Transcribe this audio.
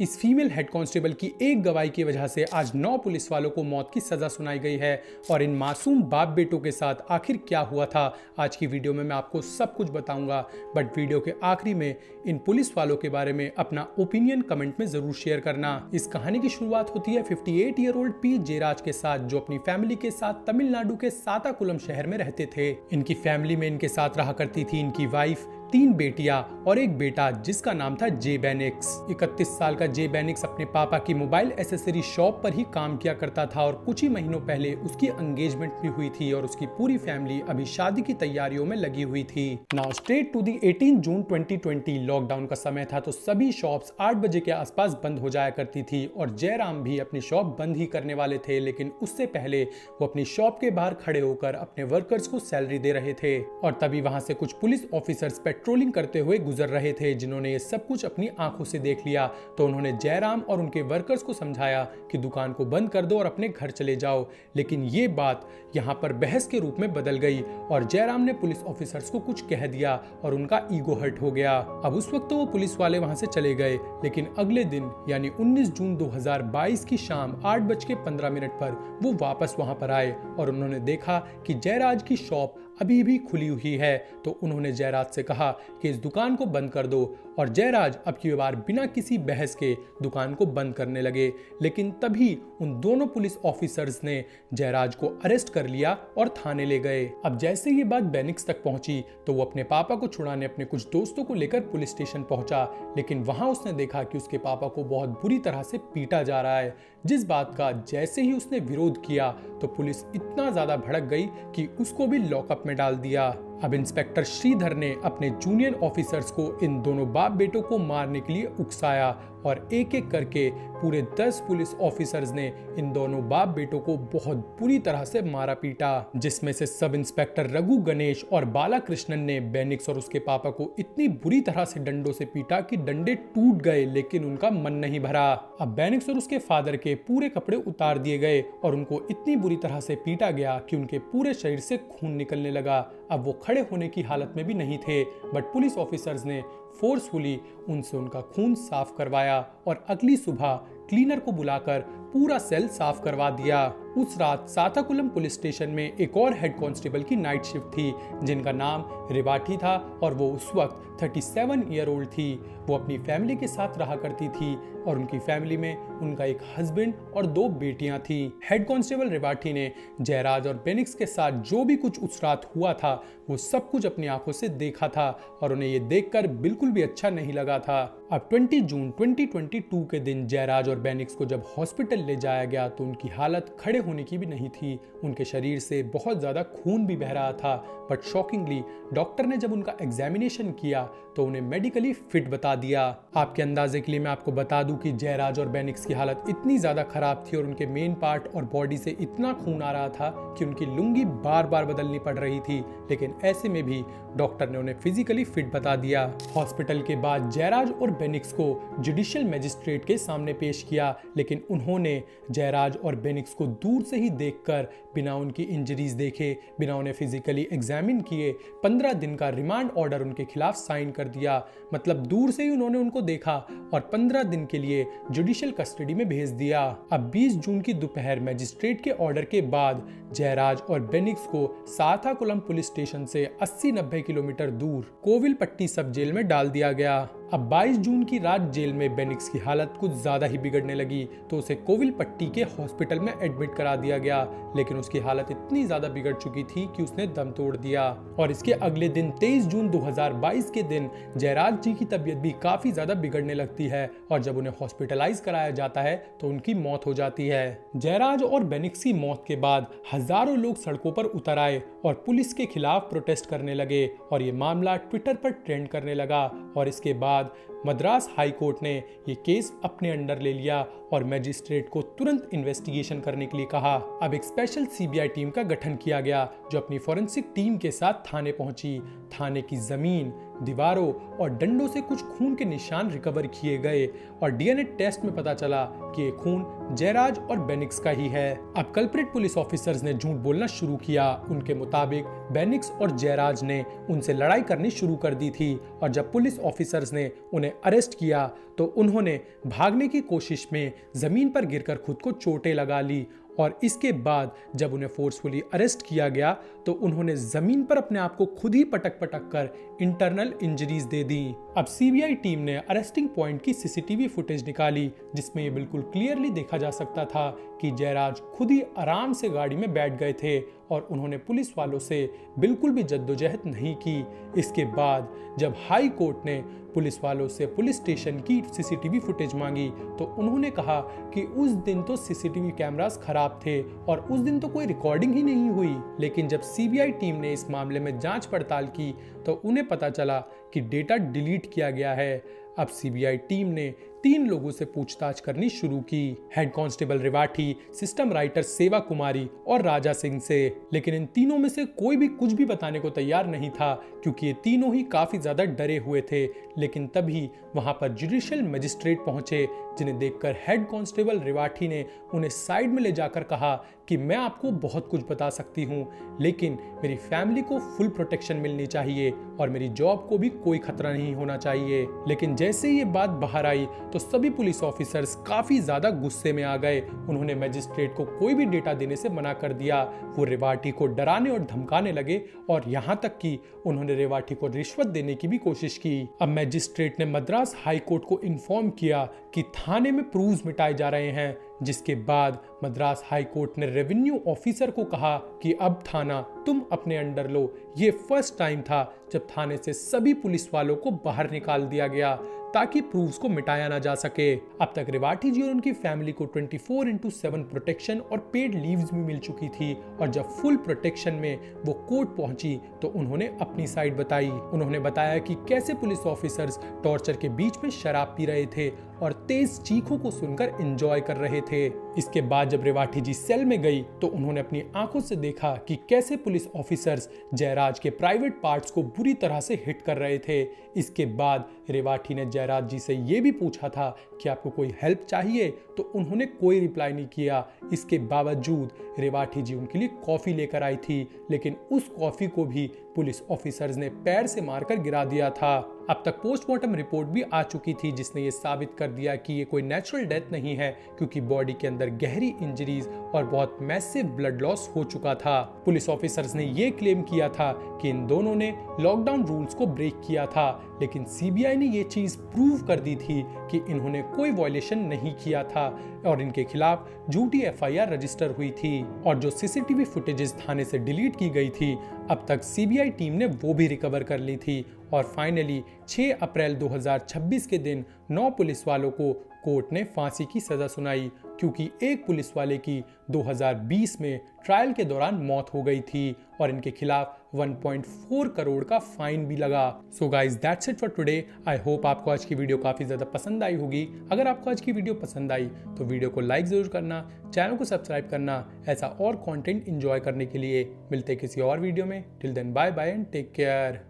इस female head constable की एक गवाही की वजह से आज 9 पुलिस वालों को मौत की सजा सुनाई गई है और इन मासूम बाप बेटों के साथ आखिर क्या हुआ था आज की वीडियो में मैं आपको सब कुछ बताऊंगा। बट वीडियो के आखिरी में इन पुलिस वालों के बारे में अपना ओपिनियन कमेंट में जरूर शेयर करना। इस कहानी की शुरुआत होती है 58 ईयर ओल्ड पी जयराज के साथ, जो अपनी फैमिली के साथ तमिलनाडु के साताकुलम शहर में रहते थे। इनकी फैमिली में इनके साथ रहा करती थी इनकी वाइफ, 3 बेटियां और एक बेटा जिसका नाम था जे बेनिक्स। 31 साल का जे बेनिक्स अपने पापा की मोबाइल एसेसरी शॉप पर ही काम किया करता था और कुछ ही महीनों पहले उसकी एंगेजमेंट भी हुई थी और उसकी पूरी फैमिली अभी शादी की तैयारियों में लगी हुई थी। Now straight to the 18 June 2020 lockdown का समय था, तो सभी शॉप्स 8 बजे के आसपास बंद हो जाया करती थी और जयराम भी अपनी शॉप बंद ही करने वाले थे, लेकिन उससे पहले वो अपनी शॉप के बाहर खड़े होकर अपने वर्कर्स को सैलरी दे रहे थे। और तभी वहां से कुछ पुलिस ऑफिसर्स पेट्रोलिंग करते हुए गुजर रहे थे, जिन्होंने ये सब कुछ अपनी आंखों से देख लिया। तो उन्होंने जयराम और उनके वर्कर्स को समझाया कि दुकान को बंद कर दो और अपने घर चले जाओ, लेकिन ये बात यहाँ पर बहस के रूप में बदल गई और जयराम ने पुलिस ऑफिसर्स को कुछ कह दिया और उनका ईगो हर्ट हो गया। अब उस वक्त तो वो पुलिस वाले वहां से चले गए, लेकिन अगले दिन यानी 19 जून 2022 की शाम 8:15 पर वो वापस वहां पर आए और उन्होंने देखा कि जयराज की शॉप अभी भी खुली हुई है। तो उन्होंने जयराज से कहा कि इस दुकान को बंद कर दो और जयराज अब की बार बिना किसी बहस के दुकान को बंद करने लगे। लेकिन तभी उन दोनों पुलिस ऑफिसर्स ने जयराज को अरेस्ट कर लिया और थाने ले गए। अब जैसे ये बात बेनिक्स तक पहुंची तो वो अपने पापा को छुड़ाने अपने कुछ दोस्तों को लेकर पुलिस स्टेशन पहुंचा, लेकिन वहां उसने देखा कि उसके पापा को बहुत बुरी तरह से पीटा जा रहा है, जिस बात का जैसे ही उसने विरोध किया तो पुलिस इतना ज्यादा भड़क गई कि उसको भी लॉकअप में डाल दिया। अब इंस्पेक्टर श्रीधर ने अपने जूनियर ऑफिसर्स को इन दोनों बाप बेटों को मारने के लिए उकसाया और एक एक करके पूरे 10 पुलिस ऑफिसर्स ने इन दोनों बाप बेटों को बहुत बुरी तरह से मारा पीटा, जिसमें से सब इंस्पेक्टर रघु गणेश और बालाकृष्णन ने बेनिक्स और उसके पापा को इतनी बुरी तरह से डंडों से पीटा कि डंडे टूट गए, लेकिन उनका मन नहीं भरा। अब बेनिक्स और उसके फादर के पूरे कपड़े उतार दिए गए और उनको इतनी बुरी तरह से पीटा गया कि उनके पूरे शरीर से खून निकलने लगा। अब वो खड़े होने की हालत में भी नहीं थे, बट पुलिस ऑफिसर्स ने फोर्सफुली उनसे उनका खून साफ करवाया और अगली सुबह क्लीनर को बुलाकर पूरा सेल साफ करवा दिया। उस रात साताकुलम पुलिस स्टेशन में एक और हेड कांस्टेबल की नाइट शिफ्ट थी, जिनका नाम रिवाठी था और वो उस वक्त 37 ईयर ओल्ड थी। वो अपनी फैमिली के साथ रहा करती थी और उनकी फैमिली में उनका एक हस्बैंड और 2 बेटियां थी। हेड कांस्टेबल रिवाठी ने जयराज और बेनिक्स के साथ जो भी कुछ उस रात हुआ था वो सब कुछ अपनी आंखों से देखा था और उन्हें ये देखकर बिल्कुल भी अच्छा नहीं लगा था। अब 20 जून 2022 के दिन जयराज और बेनिक्स को जब हॉस्पिटल ले जाया गया तो उनकी हालत खड़े होने की भी नहीं थी। उनके शरीर से बहुत ज्यादा खून भी बह रहा था, बट शॉकिंगली डॉक्टर ने जब उनका एग्जामिनेशन किया तो उन्हें मेडिकली फिट बता दिया। आपके अंदाजे के लिए मैं आपको बता दूं कि जयराज और बेनिक्स की हालत इतनी ज्यादा खराब थी और उनके मेन पार्ट और बॉडी से इतना खून आ रहा था कि उनकी लुंगी बार बार बदलनी पड़ रही थी, लेकिन ऐसे में भी डॉक्टर ने उन्हें फिजिकली फिट बता दिया। हॉस्पिटल के बाद जयराज और बेनिक्स को जुडिशियल मजिस्ट्रेट के सामने पेश किया, लेकिन उन्होंने जयराज और बेनिक्स को दूर से ही देखकर बिना उनकी इंजरीज देखे, बिना उन्हें फिजिकली एग्जामिन किए 15 दिन का रिमांड ऑर्डर उनके खिलाफ साइन कर दिया। मतलब दूर से ही उन्होंने उनको देखा और 15 दिन के लिए जुडिशियल कस्टडी में भेज दिया। अब 20 जून की दोपहर मजिस्ट्रेट के ऑर्डर के बाद जयराज और बेनिक्स को साताकुलम पुलिस स्टेशन से 80-90 किलोमीटर दूर कोविलपट्टी सब जेल में डाल दिया गया। अब 22 जून की रात जेल में बेनिक्स की हालत कुछ ज्यादा ही बिगड़ने लगी तो उसे कोविलपट्टी के हॉस्पिटल में एडमिट करा दिया गया, लेकिन उसकी हालत इतनी ज्यादा बिगड़ चुकी थी कि उसने दम तोड़ दिया। और इसके अगले दिन 23 जून 2022 के दिन जयराज जी की तबीयत भी काफी ज्यादा बिगड़ने लगती है और जब उन्हें हॉस्पिटलाइज कराया जाता है तो उनकी मौत हो जाती है। जयराज और बेनिक्स की मौत के बाद हजारों लोग सड़कों पर उतर आए और पुलिस के खिलाफ प्रोटेस्ट करने लगे और ये मामला ट्विटर पर ट्रेंड करने लगा और इसके बाद मद्रास हाई कोर्ट ने ये केस अपने अंडर ले लिया और मजिस्ट्रेट को तुरंत इन्वेस्टिगेशन करने के लिए कहा। अब एक स्पेशल सीबीआई टीम का गठन किया गया जो अपनी फॉरेंसिक टीम के साथ थाने पहुंची। थाने की जमीन, दीवारों और डंडों से कुछ खून के निशान रिकवर किए गए और डीएनए टेस्ट में पता चला कि ये खून जयराज और बेनिक्स का ही है। अब कल्प्रिट पुलिस ऑफिसर्स ने झूठ बोलना शुरू किया। उनके मुताबिक बेनिक्स और जयराज ने उनसे लड़ाई करनी शुरू कर दी थी और जब पुलिस ऑफिसर्स ने उन्हें अरेस्ट किया तो उन्होंने भागने की कोशिश में जमीन पर गिरकर खुद को चोटें लगा ली और इसके बाद जब उन्हें फोर्सफुली अरेस्ट किया गया तो उन्होंने जमीन पर अपने आप को खुद ही पटक पटक कर इंटरनल इंजरीज दे दी। अब सीबीआई टीम ने अरेस्टिंग पॉइंट की सीसीटीवी फुटेज निकाली जिसमें ये बिल्कुल क्लियरली देखा जा सकता था कि जयराज खुद ही आराम से गाड़ी में बैठ गए थे और उन्होंने पुलिस वालों से बिल्कुल भी जद्दोजहद नहीं की। इसके बाद जब हाई कोर्ट ने पुलिस वालों से पुलिस स्टेशन की सीसीटीवी फुटेज मांगी तो उन्होंने कहा कि उस दिन तो सीसीटीवी कैमरास खराब थे और उस दिन तो कोई रिकॉर्डिंग ही नहीं हुई। लेकिन जब सीबीआई टीम ने इस मामले में जांच पड़ताल की तो उन्हें पता चला कि डेटा डिलीट किया गया है। अब सीबीआई टीम ने 3 लोगों से पूछताछ करनी शुरू की, हेड कांस्टेबल रिवाठी, सिस्टम राइटर सेवा कुमारी और राजा सिंह से। लेकिन इन तीनों में से कोई भी कुछ भी बताने को तैयार नहीं था क्योंकि ये तीनों ही काफी ज्यादा डरे हुए थे। लेकिन तभी वहां पर जुडिशियल मजिस्ट्रेट पहुंचे जिन्हें देखकर हेड कांस्टेबल रिवाठी ने उन्हें साइड में ले जाकर कहा कि मैं आपको बहुत कुछ बता सकती हूँ लेकिन मेरी फैमिली को फुल प्रोटेक्शन मिलनी चाहिए और मेरी जॉब को भी कोई खतरा नहीं होना चाहिए। लेकिन जैसे ये बात बाहर आई तो सभी पुलिस ऑफिसर्स काफी ज्यादा गुस्से में आ गए। उन्होंने मजिस्ट्रेट को कोई भी डेटा देने से मना कर दिया। वो रिवाठी को डराने और धमकाने लगे और यहाँ तक कि उन्होंने रिवाठी को रिश्वत देने की भी कोशिश की। अब मजिस्ट्रेट ने मद्रास हाई कोर्ट को इन्फॉर्म किया कि थाने में प्रूव्स मिटाए जा रहे हैं, जिसके बाद मद्रास हाई कोर्ट ने रेवेन्यू ऑफिसर को कहा कि अब थाना तुम अपने अंडर लो। ये फर्स्ट टाइम था जब थाने से सभी पुलिस वालों को बाहर निकाल दिया गया ताकि प्रूफ्स को मिटाया ना जा सके। अब तक रिवाठी जी और उनकी फैमिली को 24/7 प्रोटेक्शन और पेड लीव्स भी मिल चुकी थी और जब फुल प्रोटेक्शन में वो कोर्ट पहुंची तो उन्होंने अपनी साइड बताई। उन्होंने बताया कि कैसे पुलिस ऑफिसर्स टॉर्चर के बीच में शराब पी रहे थे और तेज चीखों को सुनकर एंजॉय कर रहे थे। इसके बाद जब रिवाठी जी सेल में गई तो उन्होंने अपनी आंखों से देखा कि कैसे पुलिस ऑफिसर्स जयराज के प्राइवेट पार्ट्स को बुरी तरह से हिट कर रहे थे। इसके बाद रिवाठी ने जयराज जी से ये भी पूछा था कि आपको कोई हेल्प चाहिए तो उन्होंने कोई रिप्लाई नहीं किया। इसके बावजूद रिवाठी जी उनके लिए कॉफी लेकर आई थी लेकिन उस कॉफी को भी पुलिस ऑफिसर्स ने पैर से मारकर गिरा दिया था। अब तक पोस्टमार्टम रिपोर्ट भी आ चुकी थी जिसने ये साबित कर दिया कि ये कोई नेचुरल डेथ नहीं है क्योंकि बॉडी के अंदर गहरी इंजरीज और बहुत मैसिव ब्लड लॉस हो चुका था। पुलिस ऑफिसर्स ने ये क्लेम किया था कि इन दोनों ने लॉकडाउन रूल्स को ब्रेक किया था लेकिन सीबीआई ने ये चीज प्रूव कर दी थी कि इन्होंने कोई वायलेशन नहीं किया था और इनके खिलाफ झूठी एफआईआर रजिस्टर हुई थी। और जो सीसीटीवी फुटेजेस थाने से डिलीट की गई थी अब तक सीबीआई टीम ने वो भी रिकवर कर ली थी और फाइनली 6 अप्रैल 2026 के दिन 9 पुलिस वालों को कोर्ट ने फांसी की सजा सुनाई क्योंकि एक पुलिस वाले की 2020 में ट्रायल के दौरान मौत हो गई थी और इनके खिलाफ 1.4 करोड़ का फाइन भी लगा। So guys that's it for today. I hope आपको आज की वीडियो काफी ज्यादा पसंद आई होगी। अगर आपको आज की वीडियो पसंद आई तो वीडियो को लाइक जरूर करना, चैनल को सब्सक्राइब करना ऐसा और कंटेंट एंजॉय करने के लिए। मिलते किसी और वीडियो में। Till then bye bye and take care.